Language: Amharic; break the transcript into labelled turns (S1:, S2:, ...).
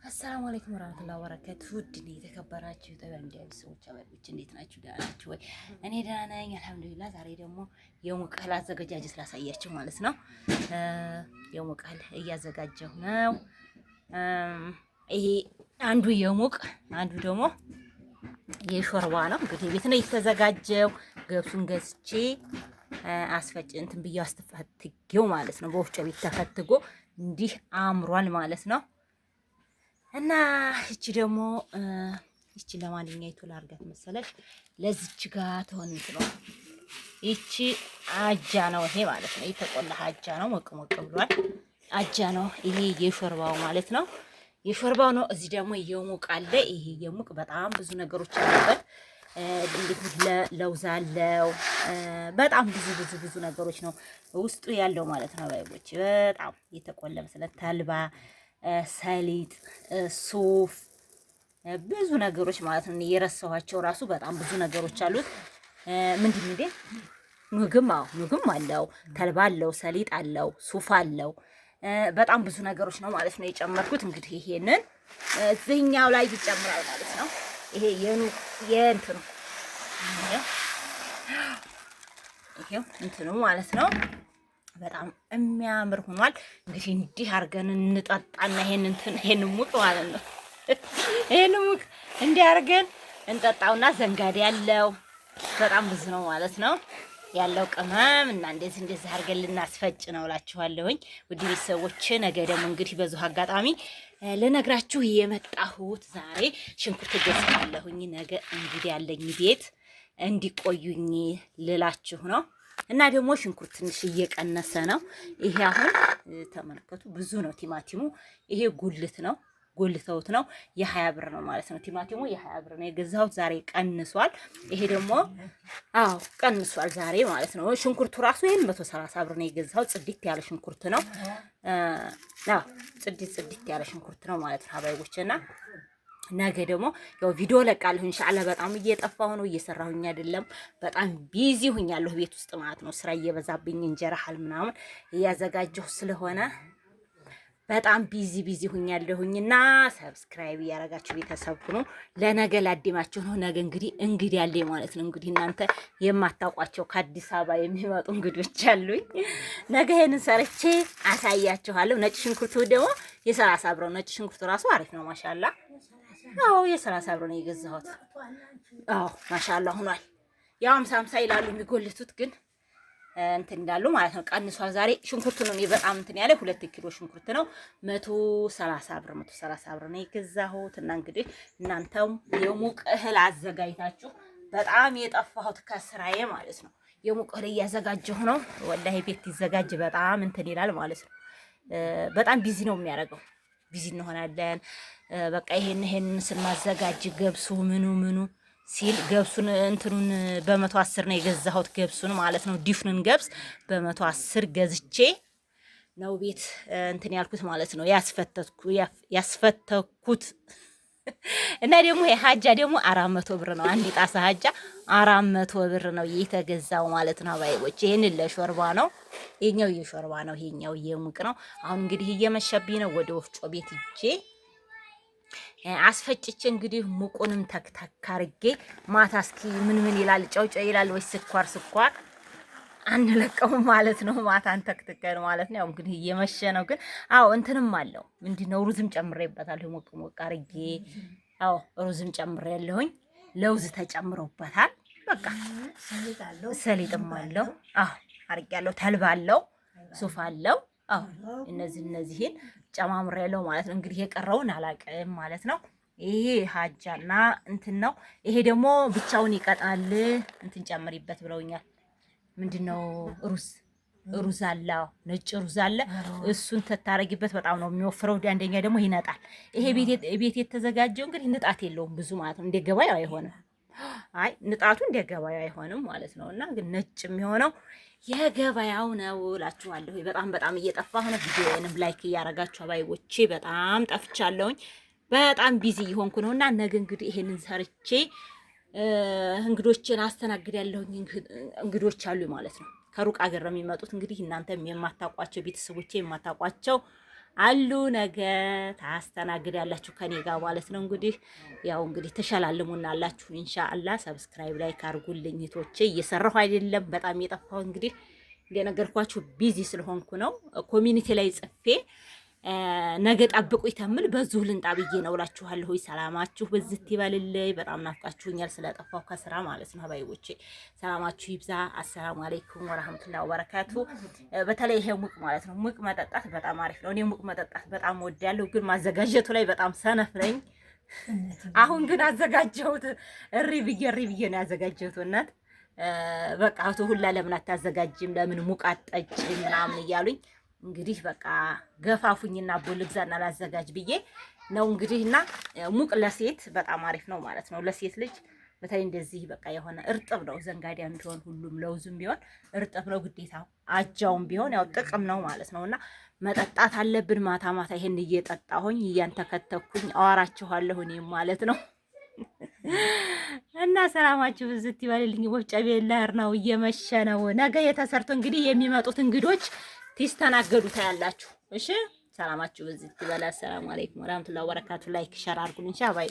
S1: አሰላሙ አለይኩም ወራህመቱላሂ ወበረካቱ። ውድና የተከበራችሁ ተባንዲያ ሰዎች አባሎች እንዴት ናችሁ? ደህና ናችሁ ወይ? እኔ ደህና ነኝ አልሐምዱሊላህ። ዛሬ ደግሞ የሙቅ እህል አዘገጃጀት ላሳያችሁ ማለት ነው። የሙቅ እህል እያዘጋጀሁ ነው። ይሄ አንዱ የሙቅ አንዱ ደግሞ የሾርባ ነው። እንግዲህ ቤት ነው የተዘጋጀው። ገብሱን ገዝቼ አስፈጭ እንትን ብዬ አስተፈትጌው ማለት ነው። በወፍጮ ቤት ተፈትጎ እንዲህ አምሯል ማለት ነው። እና እቺ ደግሞ እቺ ለማንኛይቱ ላርጋት መሰለሽ ለዚች ጋር ተሆንት ነው። እቺ አጃ ነው ይሄ ማለት ነው። የተቆላ አጃ ነው። ሞቅ ሞቅ ብሏል። አጃ ነው ይሄ የሾርባው ማለት ነው። የሾርባው ነው። እዚህ ደግሞ የሙቅ አለ። ይሄ የሙቅ በጣም ብዙ ነገሮች አሉበት። እንዴት ለውዝ አለው። በጣም ብዙ ነገሮች ነው ውስጡ ያለው ማለት ነው። ባይቦች በጣም የተቆለመ ስለ ተልባ ሰሊጥ፣ ሱፍ ብዙ ነገሮች ማለት ነው። የረሳኋቸው ራሱ በጣም ብዙ ነገሮች አሉት። ምንድን እንዴ ምግብ አለው፣ ተልባ አለው፣ ሰሊጥ አለው፣ ሱፍ አለው። በጣም ብዙ ነገሮች ነው ማለት ነው የጨመርኩት። እንግዲህ ይሄንን እዚህኛው ላይ ይጨምራል ማለት ነው። ይሄ የእንትኑ ይሄው እንትኑ ማለት ነው። በጣም የሚያምር ሆኗል። እንግዲህ እንዲህ አድርገን እንጠጣና ይሄን ሙቅ ማለት ነው። ይሄን ሙቅ እንዲህ አድርገን እንጠጣውና ዘንጋዴ ያለው በጣም ብዙ ነው ማለት ነው ያለው ቅመም እና እንደዚህ አድርገን ልናስፈጭ ነው እላችኋለሁኝ። ውድ ቤተሰቦች ነገ ደግሞ እንግዲህ በዚሁ አጋጣሚ ልነግራችሁ የመጣሁት ዛሬ ሽንኩርት ገዝቻለሁኝ። ነገ እንግዲህ ያለኝ ቤት እንዲቆዩኝ ልላችሁ ነው። እና ደግሞ ሽንኩርት ትንሽ እየቀነሰ ነው። ይሄ አሁን ተመልከቱ ብዙ ነው ቲማቲሙ። ይሄ ጉልት ነው፣ ጎልተውት ነው። የ20 ብር ነው ማለት ነው ቲማቲሙ። የ20 ብር ነው የገዛሁት። ዛሬ ቀንሷል። ይሄ ደግሞ ቀንሷል ዛሬ ማለት ነው። ሽንኩርቱ ራሱ ይሄን 130 ብር ነው የገዛሁት። ጽድት ያለ ሽንኩርት ነው። ጽድት ያለ ሽንኩርት ነው ማለት ነው ሀባይቦችና ነገ ደግሞ ያው ቪዲዮ ለቃለሁ ኢንሻአላህ። በጣም እየጠፋሁ ነው፣ እየሰራሁኝ አይደለም። በጣም ቢዚ ሁኛለሁ ቤት ውስጥ ማለት ነው። ስራ እየበዛብኝ እንጀራ ሀል ምናምን እያዘጋጀሁ ስለሆነ በጣም ቢዚ ሁኛለሁኝና ሰብስክራይብ እያረጋችሁ ቤተሰብ ሁኑ። ለነገ ላዲማችሁ ነው። ነገ እንግዲህ ያለኝ ማለት ነው። እንግዲህ እናንተ የማታውቋቸው ከአዲስ አበባ የሚመጡ እንግዶች አሉኝ። ነገ ይሄንን ሰርቼ አሳያችኋለሁ። ነጭ ሽንኩርቱ ደግሞ የ30 ብር ነው። ነጭ ሽንኩርቱ ራሱ አሪፍ ነው ማሻአላ። የ30 ብር ነው የገዛሁት። ማሻአላ ሆኗል። ያው 50 ይላሉ የሚጎልቱት ግን እንትን እንዳሉ ማለት ነው። ቀንሷል ዛሬ። ሽንኩርቱ ነው በጣም እንትን ያለ 2 ኪሎ ሽንኩርት ነው 130 ብር ነው የገዛሁት። እና እንግዲህ እናንተም የሙቅ እህል አዘጋጅታችሁ በጣም የጠፋሁት ከስራዬ ማለት ነው። የሙቅ እህል እያዘጋጀሁ ነው። ወላሂ ቤት ይዘጋጅ በጣም እንትን ይላል ማለት ነው። በጣም ቢዚ ነው የሚያደርገው። ቢዚ እንሆናለን። በቃ ይሄን ስናዘጋጅ ገብሱ ምኑ ሲል ገብሱን እንትኑን በ110 ነው የገዛሁት። ገብሱን ማለት ነው ዲፍኑን ገብስ በ110 ገዝቼ ነው ቤት እንትን ያልኩት ማለት ነው ያስፈተኩት። እና ደግሞ የሀጃ ደግሞ 400 ብር ነው። አንድ ጣሳ ሀጃ 400 ብር ነው የተገዛው ማለት ነው። ባይቦች ይሄን ለሾርባ ነው። ይሄኛው የሾርባ ነው፣ ይሄኛው የሙቅ ነው። አሁን እንግዲህ እየመሸብኝ ነው። ወደ ወፍጮ ቤት ሂጄ አስፈጭቼ እንግዲህ ሙቁንም ተክተክ አርጌ ማታ እስኪ ምን ይላል ጨው ይላል ወይ ስኳር አንለቀውም ማለት ነው። ማታን ተክተከን ማለት ነው። ያው እንግዲህ እየመሸ ነው ግን እንትንም አለው ምንድነው ሩዝም ጨምሬበታለሁ። ሞቅ አርጌ ሩዝም ጨምሬያለሁኝ። ለውዝ ተጨምሮበታል። በቃ ሰሊጥም አለው አርጌያለሁ። ተልባ አለው፣ ሱፍ አለው። እነዚህን ጨማምሬያለሁ ማለት ነው። እንግዲህ የቀረውን አላቅም ማለት ነው። ይሄ ሀጃና እንትን ነው። ይሄ ደግሞ ብቻውን ይቀጣል። እንትን ጨምሪበት ብለውኛል። ምንድነው ሩዝ አለ፣ ነጭ ሩዝ አለ። እሱን ተታረጊበት በጣም ነው የሚወፍረው። አንደኛ ደግሞ ይነጣል። ይሄ ቤት የተዘጋጀው እንግዲህ ንጣት የለውም ብዙ ማለት ነው። እንደ ገበያው አይሆንም። ንጣቱ እንደ ገበያው አይሆንም ማለት ነው። እና ግን ነጭ የሚሆነው የገበያው ነው እላችኋለሁ። በጣም እየጠፋሁ ነው። ቪዲዮንም ላይክ እያረጋችሁ አባይቦቼ በጣም ጠፍቻለሁኝ። በጣም ቢዚ እየሆንኩ ነውና ነገ እንግዲህ ይሄንን ሰርቼ እንግዶችን አስተናግዳለሁኝ። እንግዶች አሉ ማለት ነው። ከሩቅ አገር ነው የሚመጡት። እንግዲህ እናንተም የማታውቋቸው ቤተሰቦቼ የማታውቋቸው አሉ ነገ ታስተናግዳላችሁ ከኔ ጋር ማለት ነው። እንግዲህ ያው እንግዲህ ተሸላልሙናላችሁ ኢንሻአላህ። ሰብስክራይብ ላይክ አድርጉልኝ እህቶቼ። እየሰራሁ አይደለም በጣም የጠፋው እንግዲህ እንደነገርኳችሁ ቢዚ ስለሆንኩ ነው። ኮሚኒቲ ላይ ጽፌ ነገ ጠብቁ ይተምል በዙህ ልንጣ ብዬ ነው እላችኋለሁ። ሰላማችሁ በዝት ይበልልኝ። በጣም ናፍቃችሁኛል ስለጠፋው ከስራ ማለት ነው። ሀባይቦቼ ሰላማችሁ ይብዛ። አሰላሙ አለይኩም ወራህመቱላሂ ወበረካቱ። በተለይ ይሄ ሙቅ ማለት ነው። ሙቅ መጠጣት በጣም አሪፍ ነው። እኔ ሙቅ መጠጣት በጣም ወዳለሁ፣ ግን ማዘጋጀቱ ላይ በጣም ሰነፍ ነኝ። አሁን ግን አዘጋጀሁት። እሪ ብዬ ነው ያዘጋጀሁት። እናት በቃ አቶ ሁላ ለምን አታዘጋጅም ለምን ሙቅ አትጠጪም ምናምን እያሉኝ እንግዲህ በቃ ገፋፉኝና ቦልግዛና ላዘጋጅ ብዬ ነው እንግዲህ። እና ሙቅ ለሴት በጣም አሪፍ ነው ማለት ነው። ለሴት ልጅ በተለይ እንደዚህ በቃ የሆነ እርጥብ ነው። ዘንጋዲያም ቢሆን ሁሉም ለውዝም ቢሆን እርጥብ ነው ግዴታ። አጃውም ቢሆን ያው ጥቅም ነው ማለት ነው። እና መጠጣት አለብን። ማታ ማታ ይሄን እየጠጣሁኝ እያንተከተኩኝ አዋራችኋለሁ እኔም ማለት ነው። እና ሰላማችሁ ብዝት ይበልልኝ። ወፍጮ ቤት ልሄድ ነው፣ እየመሸ ነው። ነገ የተሰርቶ እንግዲህ የሚመጡት እንግዶች ትስተናገዱ ታያላችሁ። እሺ ሰላማችሁ በዚህ ይበላ። ሰላም አለይኩም ወራህመቱላሂ ወበረካቱ። ላይክ ሸር አድርጉልኝ። ሻባይ